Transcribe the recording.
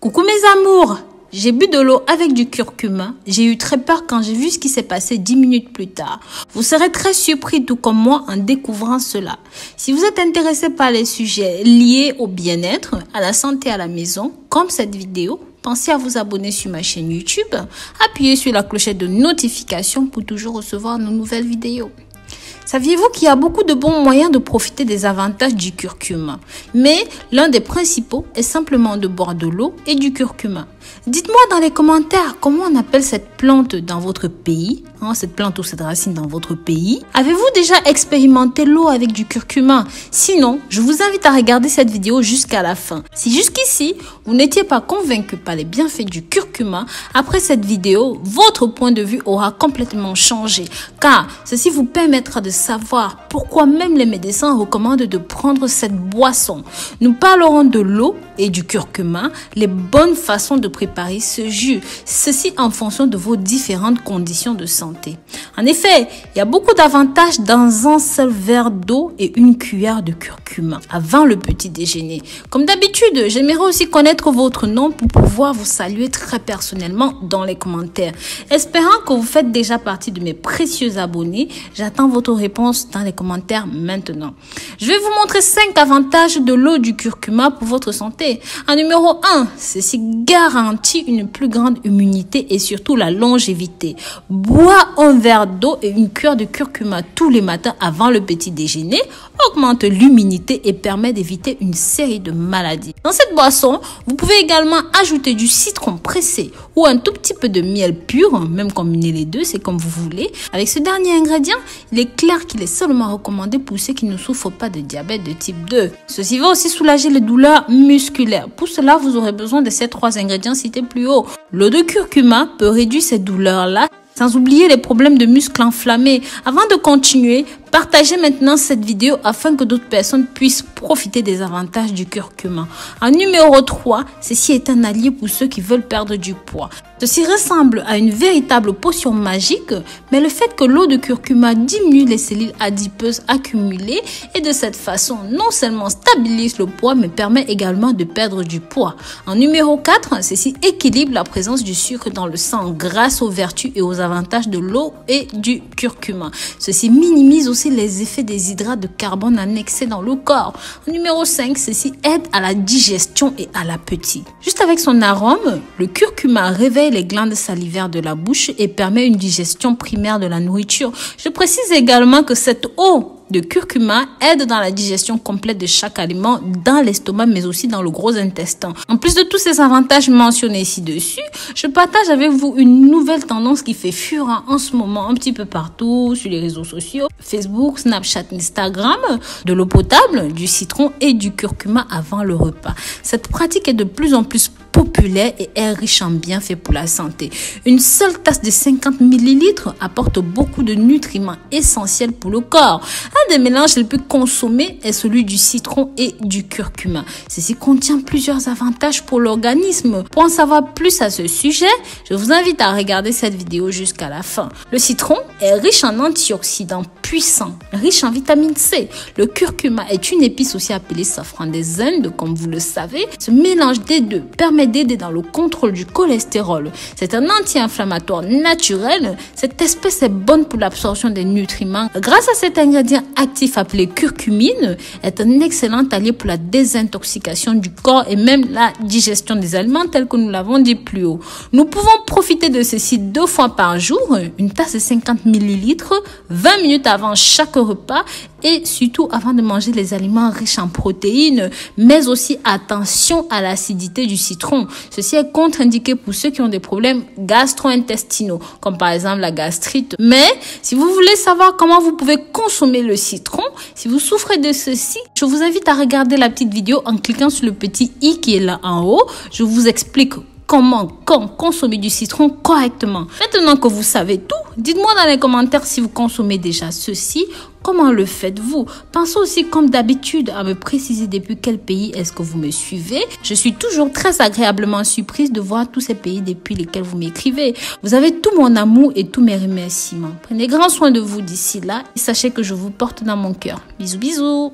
Coucou mes amours, j'ai bu de l'eau avec du curcuma. J'ai eu très peur quand j'ai vu ce qui s'est passé 10 minutes plus tard. Vous serez très surpris tout comme moi en découvrant cela. Si vous êtes intéressé par les sujets liés au bien-être, à la santé à la maison, comme cette vidéo, pensez à vous abonner sur ma chaîne YouTube, appuyez sur la clochette de notification pour toujours recevoir nos nouvelles vidéos. Saviez-vous qu'il y a beaucoup de bons moyens de profiter des avantages du curcuma? Mais l'un des principaux est simplement de boire de l'eau et du curcuma. Dites-moi dans les commentaires comment on appelle cette plante dans votre pays, cette plante ou cette racine dans votre pays. Avez-vous déjà expérimenté l'eau avec du curcuma? Sinon, je vous invite à regarder cette vidéo jusqu'à la fin. Si jusqu'ici, vous n'étiez pas convaincu par les bienfaits du curcuma, après cette vidéo, votre point de vue aura complètement changé. Car ceci vous permettra de savoir pourquoi même les médecins recommandent de prendre cette boisson. Nous parlerons de l'eau et du curcuma, les bonnes façons de préparer ce jus, ceci en fonction de vos différentes conditions de santé. En effet, il y a beaucoup d'avantages dans un seul verre d'eau et une cuillère de curcuma avant le petit déjeuner. Comme d'habitude, j'aimerais aussi connaître votre nom pour pouvoir vous saluer très personnellement dans les commentaires. Espérant que vous faites déjà partie de mes précieux abonnés, j'attends votre réponse dans les commentaires maintenant. Je vais vous montrer 5 avantages de l'eau du curcuma pour votre santé. En numéro 1, ceci garantit une plus grande immunité et surtout la longévité. Boire un verre d'eau et une cuillère de curcuma tous les matins avant le petit déjeuner augmente l'immunité et permet d'éviter une série de maladies. Dans cette boisson, vous pouvez également ajouter du citron pressé ou un tout petit peu de miel pur, même combiner les deux, c'est comme vous voulez. Avec ce dernier ingrédient, il est clair qu'il est seulement recommandé pour ceux qui ne souffrent pas de diabète de type 2. Ceci va aussi soulager les douleurs musculaires. Pour cela, vous aurez besoin de ces 3 ingrédients cités plus haut. L'eau de curcuma peut réduire ces douleurs-là, sans oublier les problèmes de muscles enflammés. Avant de continuer, partagez maintenant cette vidéo afin que d'autres personnes puissent profiter des avantages du curcuma. En numéro 3, ceci est un allié pour ceux qui veulent perdre du poids. Ceci ressemble à une véritable potion magique, mais le fait que l'eau de curcuma diminue les cellules adipeuses accumulées et de cette façon non seulement stabilise le poids, mais permet également de perdre du poids. En numéro 4, ceci équilibre la présence du sucre dans le sang grâce aux vertus et aux avantages de l'eau et du curcuma. Ceci minimise aussi les effets des hydrates de carbone en excès dans le corps. En numéro 5, ceci aide à la digestion et à l'appétit. Juste avec son arôme, le curcuma réveille les glandes salivaires de la bouche et permet une digestion primaire de la nourriture. Je précise également que cette eau de curcuma aide dans la digestion complète de chaque aliment dans l'estomac mais aussi dans le gros intestin. En plus de tous ces avantages mentionnés ci-dessus, je partage avec vous une nouvelle tendance qui fait fureur en ce moment un petit peu partout sur les réseaux sociaux, Facebook, Snapchat, Instagram, de l'eau potable, du citron et du curcuma avant le repas. Cette pratique est de plus en plus populaire et est riche en bienfaits pour la santé. Une seule tasse de 50 ml apporte beaucoup de nutriments essentiels pour le corps. Un des mélanges les plus consommés est celui du citron et du curcuma. Ceci contient plusieurs avantages pour l'organisme. Pour en savoir plus à ce sujet, je vous invite à regarder cette vidéo jusqu'à la fin. Le citron est riche en antioxydants puissants, riche en vitamine C. Le curcuma est une épice aussi appelée safran des Indes, comme vous le savez. Ce mélange des deux permet d'aider dans le contrôle du cholestérol. C'est un anti-inflammatoire naturel. Cette espèce est bonne pour l'absorption des nutriments. Grâce à cet ingrédient actif appelé curcumine, est un excellent allié pour la désintoxication du corps et même la digestion des aliments tels que nous l'avons dit plus haut. Nous pouvons profiter de ceci 2 fois par jour, une tasse de 50 ml, 20 minutes avant chaque repas et surtout avant de manger les aliments riches en protéines, mais aussi attention à l'acidité du citron. Ceci est contre-indiqué pour ceux qui ont des problèmes gastro-intestinaux, comme par exemple la gastrite. Mais si vous voulez savoir comment vous pouvez consommer le citron, si vous souffrez de ceci, je vous invite à regarder la petite vidéo en cliquant sur le petit i qui est là en haut. Je vous explique comment consommer du citron correctement. Maintenant que vous savez tout, dites-moi dans les commentaires si vous consommez déjà ceci. Comment le faites-vous? Pensez aussi comme d'habitude à me préciser depuis quel pays est-ce que vous me suivez. Je suis toujours très agréablement surprise de voir tous ces pays depuis lesquels vous m'écrivez. Vous avez tout mon amour et tous mes remerciements. Prenez grand soin de vous d'ici là et sachez que je vous porte dans mon cœur. Bisous bisous.